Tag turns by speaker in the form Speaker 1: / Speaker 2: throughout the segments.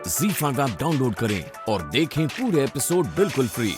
Speaker 1: ZEE5 app download करें और देखें पूरे एपिसोड बिल्कुल फ्री।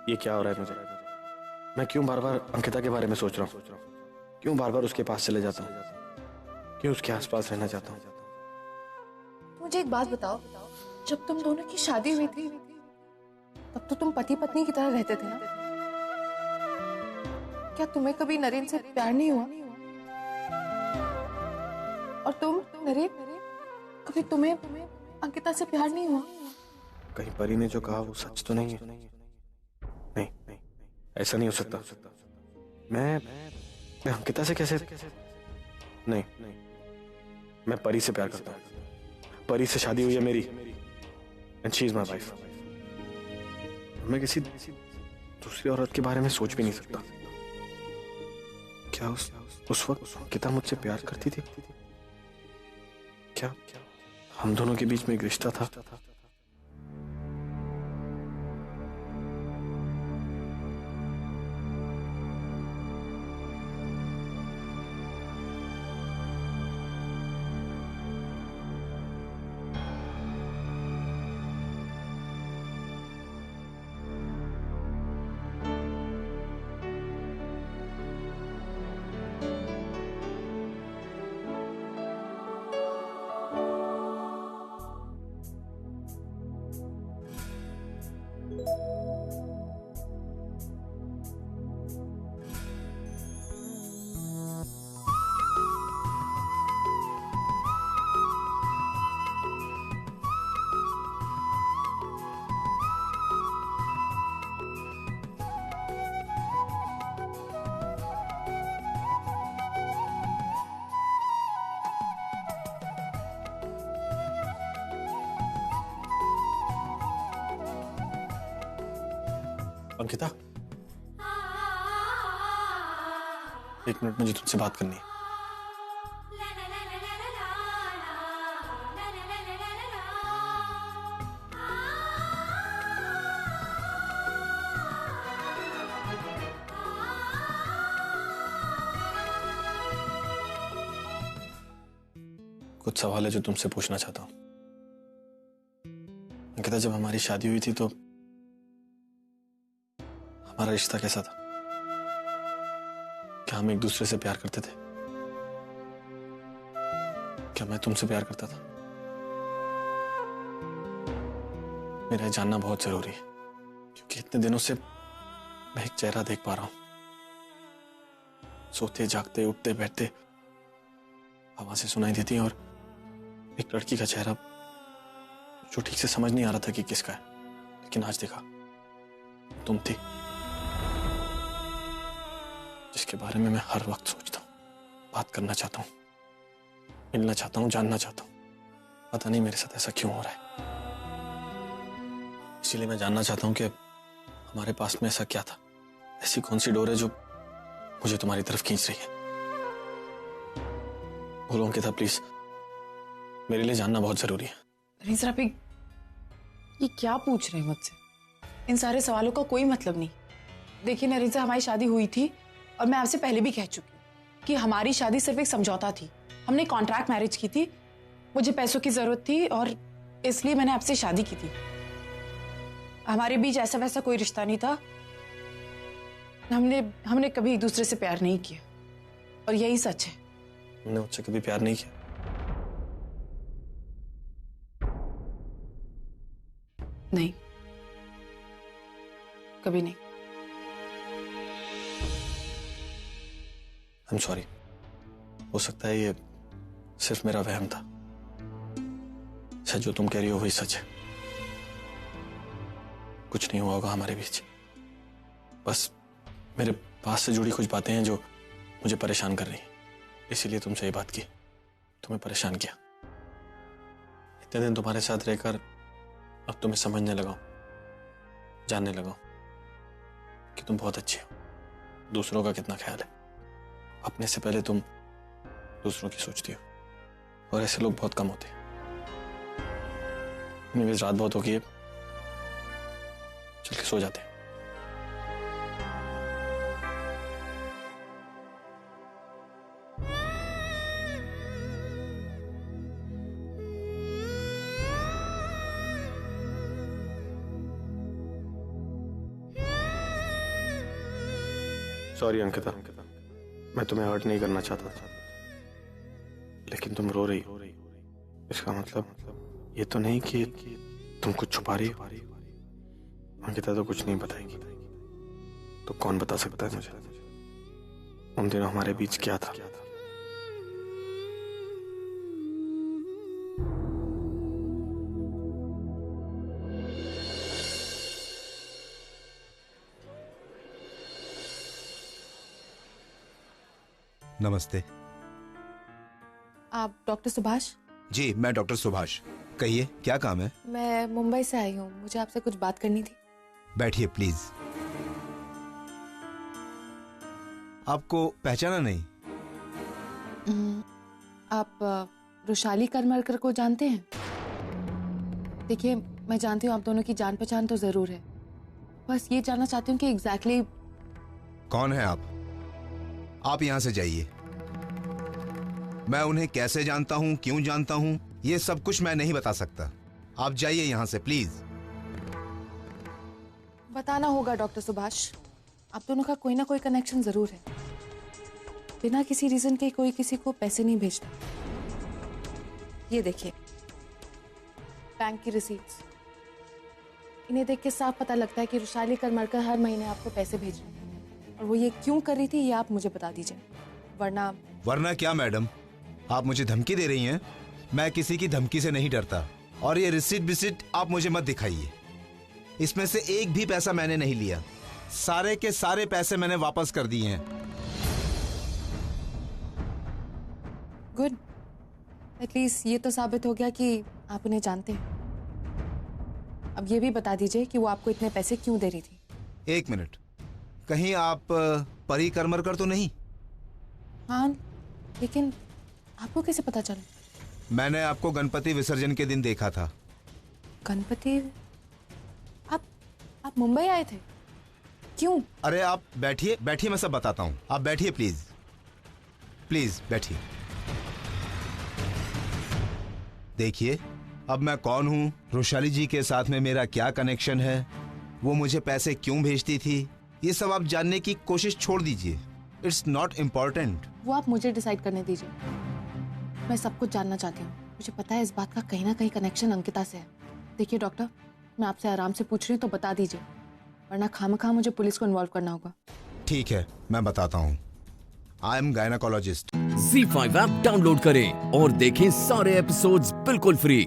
Speaker 2: ये क्या हो रहा है मुझे? मैं क्यों बार बार अंकिता के बारे में सोच रहा हूँ? क्यों बार बार उसके पास चले जाता हूँ? क्यों उसके आसपास रहना चाहता हूँ?
Speaker 3: मुझे एक बात बताओ, जब तुम दोनों की शादी हुई थी तब तो तुम पति पत्नी की तरह रहते थे ना? क्या तुम्हें कभी नरेन से प्यार नहीं हुआ? और तुम नरेन, कभी तुम्हें अंकिता से प्यार नहीं हुआ?
Speaker 2: कहीं परी ने जो कहा वो सच तो नहीं है? नहीं, ऐसा नहीं हो सकता। मैं अंकिता से कैसे? नहीं, मैं परी से प्यार करता हूँ। परी से शादी हुई है मेरी, and she is my wife. मैं किसी दूसरी औरत के बारे में सोच भी नहीं सकता। क्या उस वक्त अंकिता मुझसे प्यार करती थी? क्या हम दोनों के बीच में एक रिश्ता था? अंकिता, एक मिनट, मुझे तुमसे बात करनी है। कुछ सवाल है जो तुमसे पूछना चाहता हूं। अंकिता, जब हमारी शादी हुई थी तो हमारा रिश्ता कैसा था? क्या हम एक दूसरे से प्यार करते थे? क्या मैं तुमसे प्यार करता था? मेरा जानना बहुत जरूरी है, क्योंकि इतने दिनों से मैं एक चेहरा देख पा रहा हूं, सोते जागते उठते बैठते आवाजें सुनाई देती हैं, और एक लड़की का चेहरा जो ठीक से समझ नहीं आ रहा था कि किसका है, लेकिन आज देखा तुम थी, जिसके बारे में मैं हर वक्त सोचता हूं, बात करना चाहता हूं, मिलना चाहता हूं, जानना चाहता हूं। पता नहीं मेरे साथ ऐसा क्यों हो रहा है। इसीलिए मैं जानना चाहता हूं कि हमारे पास में ऐसा क्या था, ऐसी कौन सी डोर है जो मुझे तुम्हारी तरफ खींच रही है। बोलो अंकिता प्लीज, मेरे लिए जानना बहुत जरूरी है।
Speaker 4: रिंसर, आप ये क्या पूछ रहे हैं मुझसे? इन सारे सवालों का कोई मतलब नहीं। देखिए नरेंद्र, हमारी शादी हुई थी और मैं आपसे पहले भी कह चुकी हूँ कि हमारी शादी सिर्फ एक समझौता थी। हमने कॉन्ट्रैक्ट मैरिज की थी, मुझे पैसों की जरूरत थी और इसलिए मैंने आपसे शादी की थी। हमारे बीच ऐसा वैसा कोई रिश्ता नहीं था। हमने कभी एक दूसरे से प्यार नहीं किया और यही सच है।
Speaker 2: हमने मुझसे कभी प्यार नहीं किया।
Speaker 4: नहीं, कभी नहीं।
Speaker 2: I'm sorry, हो सकता है ये सिर्फ मेरा वहम था। शायद जो तुम कह रही हो वही सच है। कुछ नहीं हुआ होगा हमारे बीच, बस मेरे पास से जुड़ी कुछ बातें हैं जो मुझे परेशान कर रही हैं, इसीलिए तुमसे ये बात की, तुम्हें परेशान किया। इतने दिन तुम्हारे साथ रहकर अब तुम्हें समझने लगा हूं, जानने लगा हूं कि तुम बहुत अच्छी हो, दूसरों का कितना ख्याल है। अपने से पहले तुम दूसरों की सोचती हो, और ऐसे लोग बहुत कम होते हैं। एनीवेज, रात बहुत हो गई है, चल के सो जाते हैं। सॉरी अंकिता, मैं तुम्हें हर्ट नहीं करना चाहता था, लेकिन तुम रो रही हो। इसका मतलब ये तो नहीं कि तुम कुछ छुपा रही हो। अंकिता तो कुछ नहीं बताएगी, तो कौन बता सकता है मुझे उन दिनों हमारे बीच क्या था।
Speaker 5: नमस्ते।
Speaker 3: आप डॉक्टर सुभाष?
Speaker 5: जी, मैं डॉक्टर सुभाष। कहिए, क्या काम है?
Speaker 3: मैं मुंबई से आई हूँ, मुझे आपसे कुछ बात करनी थी।
Speaker 5: बैठिए प्लीज। आपको पहचाना नहीं?
Speaker 3: आप रुशाली करमरकर को जानते हैं? देखिए, मैं जानती हूँ आप दोनों की जान पहचान तो जरूर है, बस ये जानना चाहती हूँ कि एग्जैक्टली
Speaker 5: कौन है आप? आप यहां से जाइए। मैं उन्हें कैसे जानता हूं, क्यों जानता हूं, ये सब कुछ मैं नहीं बता सकता। आप जाइए यहां से प्लीज।
Speaker 3: बताना होगा डॉक्टर सुभाष, आप दोनों का कोई ना कोई कनेक्शन जरूर है। बिना किसी रीजन के कोई किसी को पैसे नहीं भेजता। ये देखिए, बैंक की रिसीट्स, इन्हें देख के साफ पता लगता है कि रुशाली करमरकर हर महीने आपको पैसे भेज रही है, और वो ये क्यों कर रही थी ये आप मुझे बता दीजिए, वरना
Speaker 5: क्या मैडम, आप मुझे धमकी दे रही हैं? मैं किसी की धमकी से नहीं डरता, और ये रिसीट आप मुझे मत दिखाइए। इसमें से एक भी पैसा मैंने नहीं लिया, सारे के सारे पैसे मैंने वापस कर दिए हैं।
Speaker 3: गुड, एटलीस्ट ये तो साबित हो गया कि आप उन्हें जानते हैं। अब ये भी बता दीजिए कि वो आपको इतने पैसे क्यों दे रही थी।
Speaker 5: एक मिनट, कहीं आप परी करमरकर तो नहीं?
Speaker 3: हाँ, लेकिन आपको कैसे पता चला?
Speaker 5: मैंने आपको गणपति विसर्जन के दिन देखा था।
Speaker 3: गणपति? आप मुंबई आए थे? क्यों?
Speaker 5: अरे आप बैठिए, मैं सब बताता हूँ। आप बैठिए प्लीज, बैठिए। देखिए, अब मैं कौन हूँ, रुशाली जी के साथ में मेरा क्या कनेक्शन है, वो मुझे पैसे क्यों भेजती थी, ये सब आप जानने की कोशिश छोड़ दीजिए। It's not important.
Speaker 3: वो आप मुझे डिसाइड करने दीजिए। मैं सब कुछ जानना चाहती हूँ। मुझे पता है इस बात का कहीं ना कहीं कनेक्शन अंकिता से है। देखिए डॉक्टर, मैं आपसे आराम से पूछ रही हूँ तो बता दीजिए, वरना खामखा मुझे पुलिस को इन्वॉल्व करना होगा।
Speaker 5: ठीक है, मैं बताता हूँ। I am gynaecologist.
Speaker 1: Z5 app download करें और देखें सारे एपिसोड्स बिल्कुल फ्री।